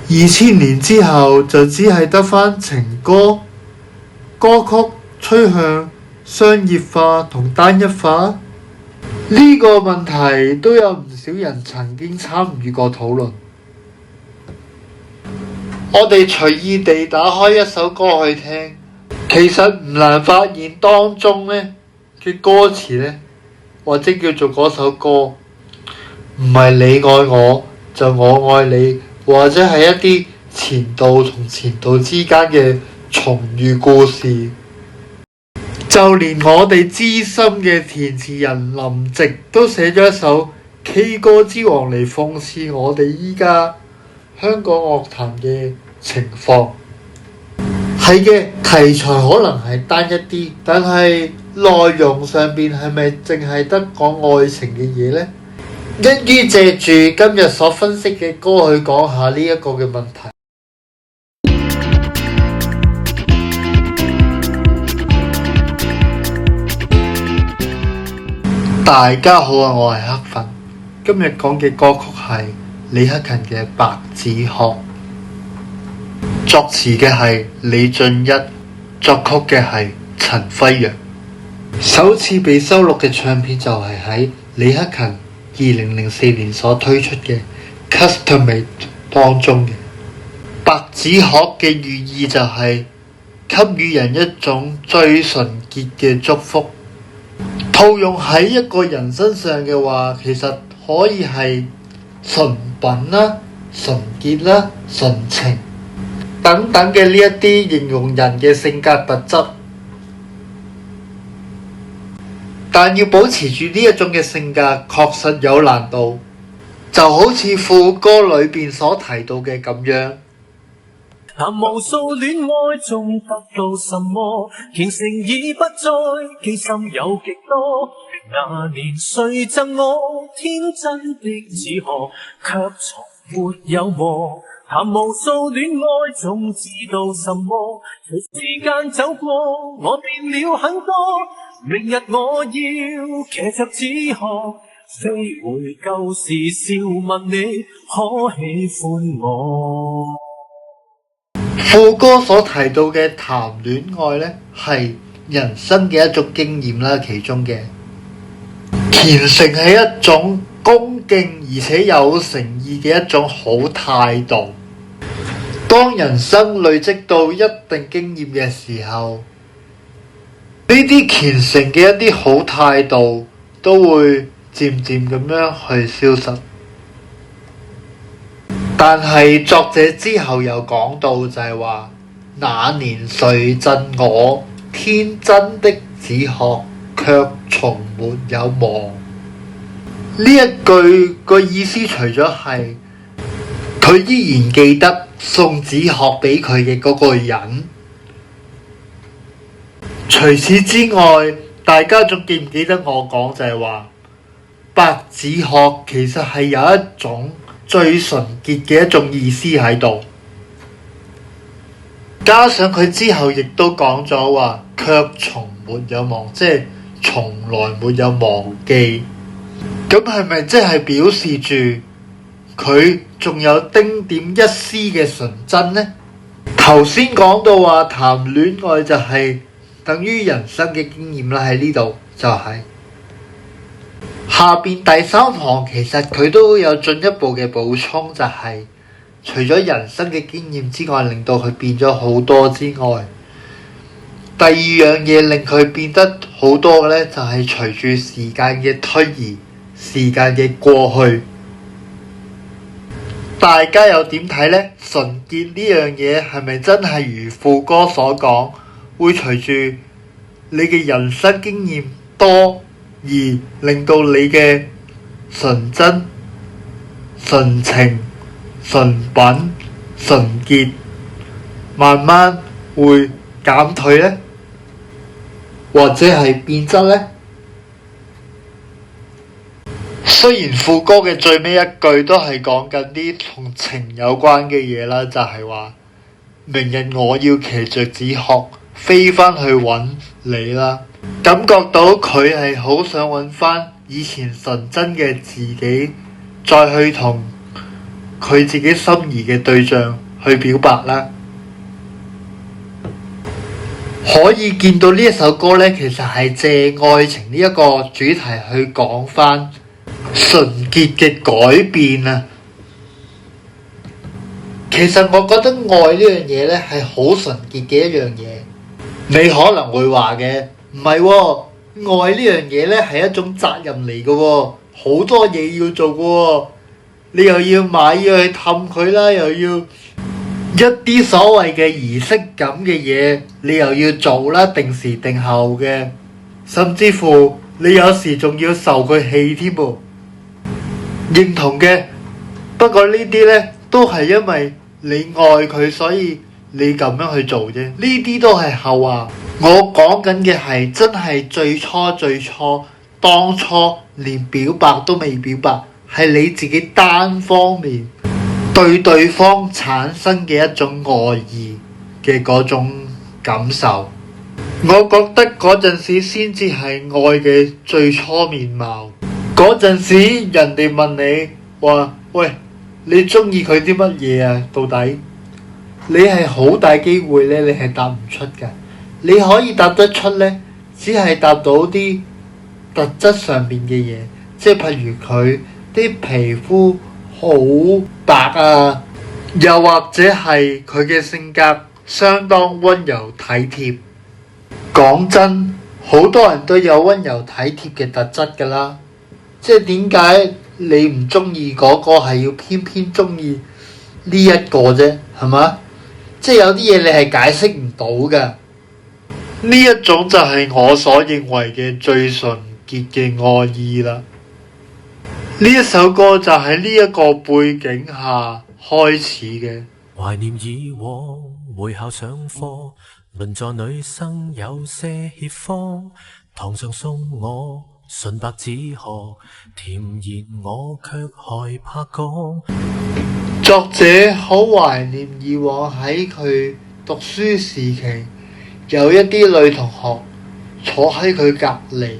2000年之後就只係得返情歌，歌曲趨向商業化同單一化。呢個問題都有唔少人曾經參與過討論。我哋隨意地打開一首歌去聽，其實唔難發現當中呢嘅歌詞呢，或者叫做嗰首歌，唔係你愛我就我愛你，或者係一啲前度同前度之間嘅重遇故事。就連我哋資深嘅填詞人林夕都寫咗一首 K 歌之王嚟諷刺我哋依家香港樂壇嘅情況。係嘅，題材可能係單一啲，但係內容上邊係咪淨係得講愛情嘅嘢呢？一於借住今日所分析嘅歌去講下呢一個嘅問題。大家好啊，我係黑粉。今日講嘅歌曲係李克勤嘅《白紙鶴》，作詞嘅係李俊一，作曲嘅係陳輝陽。首次被收錄嘅唱片就係喺李克勤2004年所推出嘅《Custom Made》當中嘅。白紙鶴嘅寓意就係給予人一種最純潔嘅祝福。套用喺一個人身上嘅話，其實可以係純品啦、純潔啦、純情等等嘅呢一啲形容人嘅性格特質。但要保持住呢一種嘅性格，確實有難度，就好似副歌裏邊所提到嘅咁樣。談無數戀愛中得到什麼，虔誠已不再，機心有極多。那年誰贈我天真的紙鶴，卻從沒有磨。談無數戀愛中知道什麼，隨時間走過，我變了很多。明日我要騎着紙鶴，飛回舊時，笑問你可喜歡我。副歌所提到嘅談戀愛呢，係人生嘅一種經驗啦，其中嘅虔誠係一種恭敬而且有誠意嘅一種好態度。當人生累積到一定經驗嘅時候，呢啲虔誠嘅一啲好態度都會漸漸咁樣去消失。但係作者之後又講到就係話，那年誰贈我天真的紙鶴，卻從沒有磨。呢一句個意思除咗係佢依然記得送紙鶴俾佢嘅嗰個人，除此之外，大家仲記唔記得我講就係話，白紙鶴其實係有一種最純潔嘅一種意思喺度，加上佢之後亦都講咗話，卻從沒有忘，即係從來沒有忘記。咁係咪即係表示住佢仲有丁點一絲嘅純真呢？頭先講到話談戀愛就係等於人生嘅經驗啦，喺呢度就係。下邊第三行其實佢都有進一步嘅補充，就係除咗人生嘅經驗之外，令到佢變咗好多之外，第二樣嘢令佢變得好多嘅呢，就係隨住時間嘅推移，時間嘅過去，大家又點睇呢？純潔呢樣嘢係咪真係如副歌所講，會隨住你嘅人生經驗多而令到你嘅純真、純情、純品、純潔慢慢會減退呢？或者係變質呢？雖然副歌嘅最尾一句都係講緊啲同情有關嘅嘢啦，就係話明日我要騎着紙鶴飛返去揾你啦，感覺到佢係好想揾返以前純真嘅自己，再去同佢自己心儀嘅對象去表白啦。可以見到呢一首歌呢，其實係借愛情呢一個主題去講返純潔嘅改變啊。其實我覺得愛呢樣嘢呢係好純潔嘅一樣嘢。你可能會話嘅，唔係喎，愛呢樣嘢呢係一種責任嚟嘅喎，好多嘢要做嘅喎，你又要買要去氹佢啦，又要一啲所謂嘅儀式感嘅嘢，你又要做啦，定時定候嘅，甚至乎你有時仲要受佢氣添噃。認同嘅，不過呢啲呢都係因為你愛佢，所以你咁樣去做啫。呢啲都係後話。我講緊嘅係真係最初當初連表白都未表白，係你自己單方面對對方產生嘅一種愛意嘅嗰種感受。我覺得嗰陣時先至係愛嘅最初面貌。嗰陣時人哋問你話，喂，你中意佢啲乜嘢啊？到底你係好大機會咧，你係答唔出㗎。你可以答得出咧，只係答到啲特質上面嘅嘢，即係譬如佢啲皮膚好白啊，又或者係佢嘅性格相當溫柔體貼。講真，好多人都有溫柔體貼嘅特質㗎啦。即係點解你唔中意嗰個，係要偏偏中意呢一個啫？係嘛？即係有啲嘢你係解釋唔到㗎。呢一種就係我所認為嘅最純潔嘅愛意啦。呢一首歌就喺呢一個背景下開始嘅。懷念以往會考上課，鄰座女生有些怯慌，堂上送我純白紙鶴，甜言我卻害怕講。作者好懷念以往喺佢讀書時期，有一啲女同學坐喺佢隔離，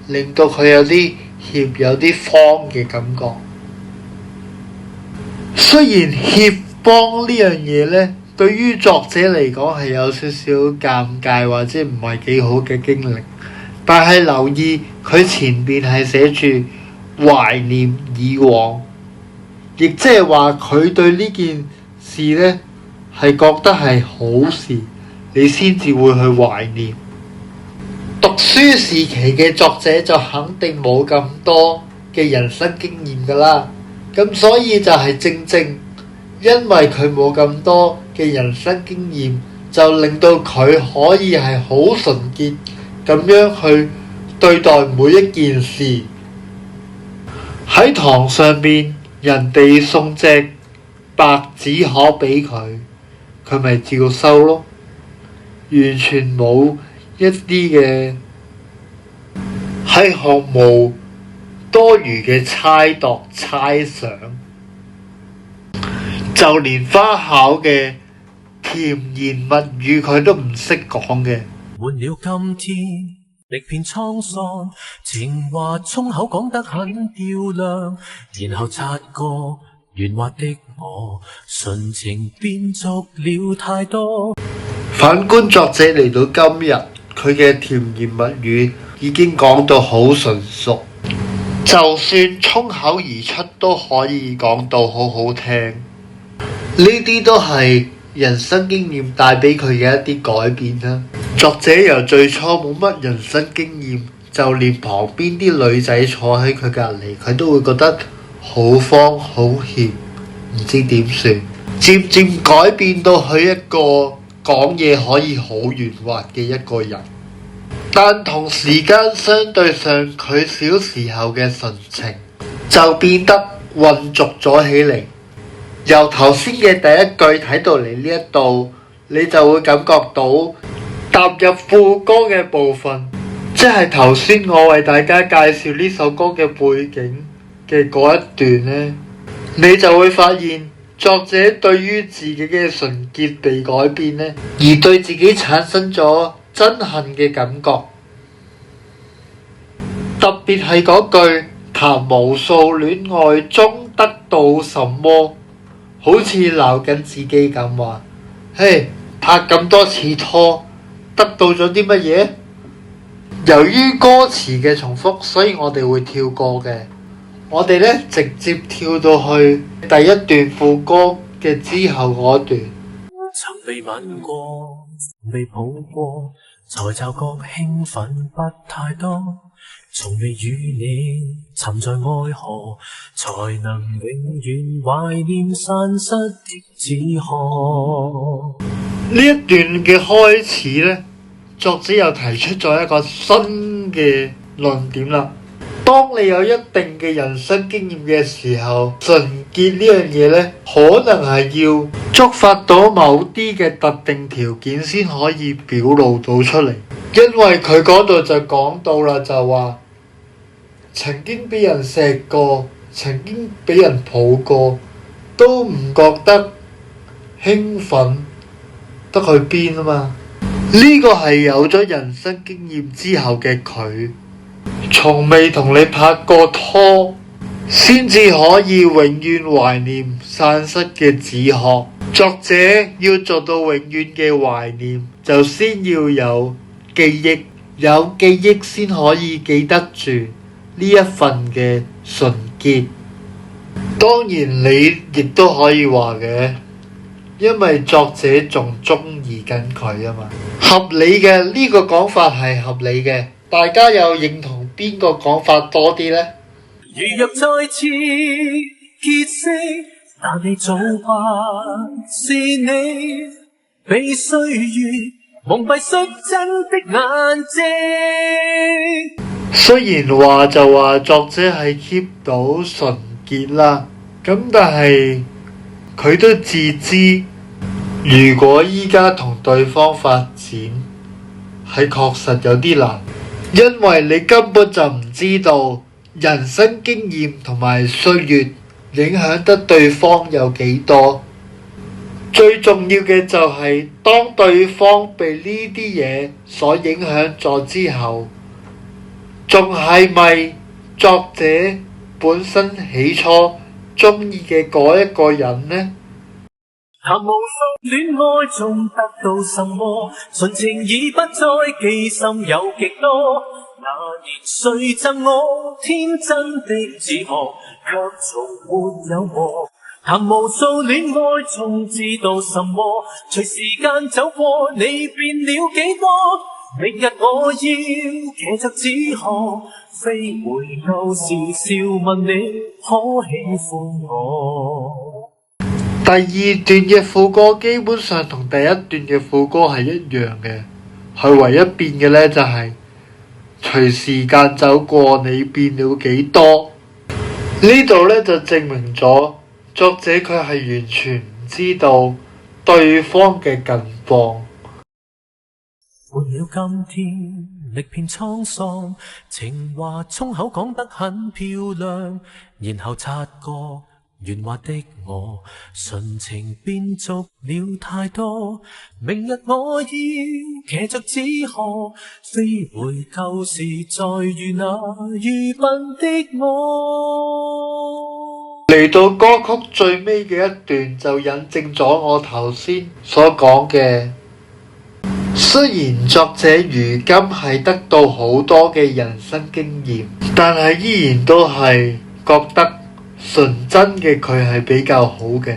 令到佢有啲怯有啲慌嘅感覺。雖然怯慌呢樣嘢呢，對於作者嚟講係有少少尷尬或者唔係幾好嘅經歷，但係留意佢前邊係寫住懷念以往，亦即係話佢對呢件事呢係覺得係好事，你先至會去懷念。讀書時期嘅作者就肯定冇咁多嘅人生經驗㗎啦，咁所以就係正正因為佢冇咁多嘅人生經驗，就令到佢可以係好純潔咁樣去對待每一件事。喺堂上邊，人哋送隻白紙鶴俾佢，佢咪照收咯，完全冇一啲嘅係毫無多餘嘅猜度猜想，就連花巧嘅甜言蜜語佢都唔識講嘅。換了今天，歷遍滄桑，情話衝口講得很漂亮，然後察覺圓滑的我，純情變作了太多。反觀作者嚟到今日，佢嘅甜言蜜語已經講到好純熟，就算衝口而出都可以講到好好聽。呢啲都係人生經驗帶俾佢嘅一啲改變啦。作者由最初冇乜人生經驗，就連旁邊啲女仔坐喺佢隔離，佢都會覺得好慌好怯，唔知點算。漸漸改變到佢一個講嘢可以好圓滑嘅一個人，但同時間相對上佢小時候嘅純情就變得混濁咗起嚟。由頭先嘅第一句睇到嚟呢一度，你就會感覺到踏入副歌嘅部分，即係頭先我為大家介紹呢首歌嘅背景嘅嗰一段呢，你就會發現作者對於自己嘅純潔被改變呢，而對自己產生咗憎恨嘅感覺。特別係嗰句談無數戀愛中得到什麼，好似鬧緊自己咁話，嘿，拍咁多次拖，得到咗啲乜嘢？由於歌詞嘅重複，所以我哋會跳過嘅。我哋呢直接跳到去第一段副歌嘅之後嗰段。曾被吻過，被抱過，才察覺興奮不太多。從未與你沉在愛河，才能永遠懷念散失的紙殼。呢一段嘅開始呢，作者又提出咗一個新嘅論點啦。當你有一定嘅人生經驗嘅時候，純潔呢樣嘢呢，可能係要觸發到某啲嘅特定條件先可以表露到出嚟。因為佢嗰度就講到啦，就話曾經俾人錫過，曾經俾人抱過，都唔覺得興奮得去邊啊嘛。呢個係有咗人生經驗之後嘅佢，從未同你拍過拖，先至可以永遠懷念散失嘅紙殼。作者要做到永遠嘅懷念，就先要有記憶，有記憶先可以記得住呢一份嘅純潔。當然你亦都可以話嘅，因為作者仲鍾意緊佢啊嘛。合理嘅，呢個講法係合理嘅，大家又認同邊個講法多啲呢？如若再次結識，但你早不是你，被歲月蒙蔽率真的眼睛。雖然話就話作者係 keep 到純潔啦，咁但係佢都自知，如果依家同對方發展，係確實有啲難，因為你根本就唔知道人生經驗同埋歲月影響得對方有幾多。最重要嘅就係當對方被呢啲嘢所影響咗之後，仲係咪作者本身起初鍾意嘅嗰一個人呢？談無數戀愛中得到什麼，純情已不再記心有極多。那年誰贈我天真的紙殼，卻從沒有過。談無數戀愛中知道什麼，隨時間走過，你變了幾多？明日我要騎着紙殼飛回舊時，笑問你可喜歡我。第二段嘅副歌基本上同第一段嘅副歌係一樣嘅，佢唯一變嘅呢就係隨時間走過，你變了幾多。呢度呢就證明咗作者佢係完全唔知道對方嘅近況。換了今天，歷遍滄桑，情話衝口講得很漂亮，然後察覺圓滑的我，純情變俗了太多。明日我要騎着紙殼飛回舊時，再遇那愚笨的我。嚟到歌曲最尾嘅一段就引證咗我頭先所講嘅，雖然作者如今係得到好多嘅人生經驗，但係依然都係覺得純真嘅佢係比較好嘅，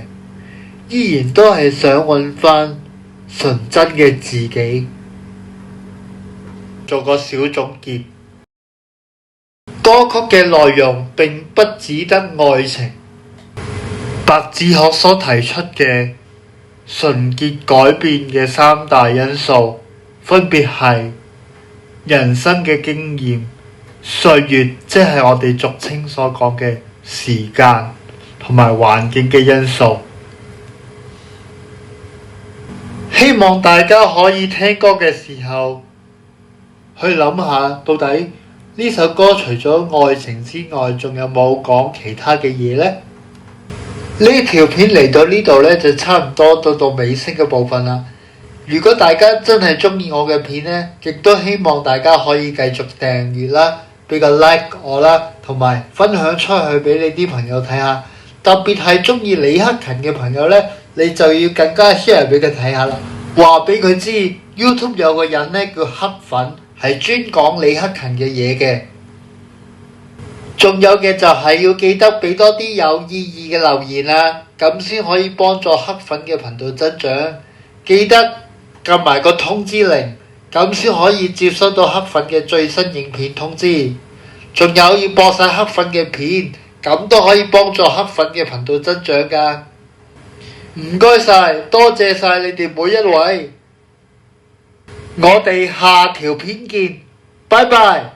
依然都係想揾翻純真嘅自己。做個小總結，歌曲嘅內容並不只得愛情，白志學所提出嘅純潔改變嘅三大因素，分別係人生嘅經驗、歲月，即係我哋俗稱所講嘅時間，同埋環境嘅因素。希望大家可以聽歌嘅時候去諗下，到底呢首歌除咗愛情之外，仲有冇講其他嘅嘢呢？呢條片嚟到呢度呢，就差唔多到尾聲嘅部分啦。如果大家真係鍾意我嘅片呢，亦都希望大家可以繼續訂閱啦，俾個 like 我啦，同埋分享出去俾你啲朋友睇下。特別係中意李克勤嘅朋友呢，你就要更加 share 俾佢睇下啦。話俾佢知 YouTube 有個人呢叫黑粉，係專講李克勤嘅嘢嘅。仲有嘅就係要記得俾多啲有意義嘅留言啦，咁先可以幫助黑粉嘅頻道增長。記得撳埋個通知鈴，咁先可以接收到黑粉嘅最新影片通知。仲有要播晒黑粉嘅片，咁都可以幫助黑粉嘅頻道增長㗎。唔該晒，多謝晒你哋每一位。我哋下條片見，拜拜。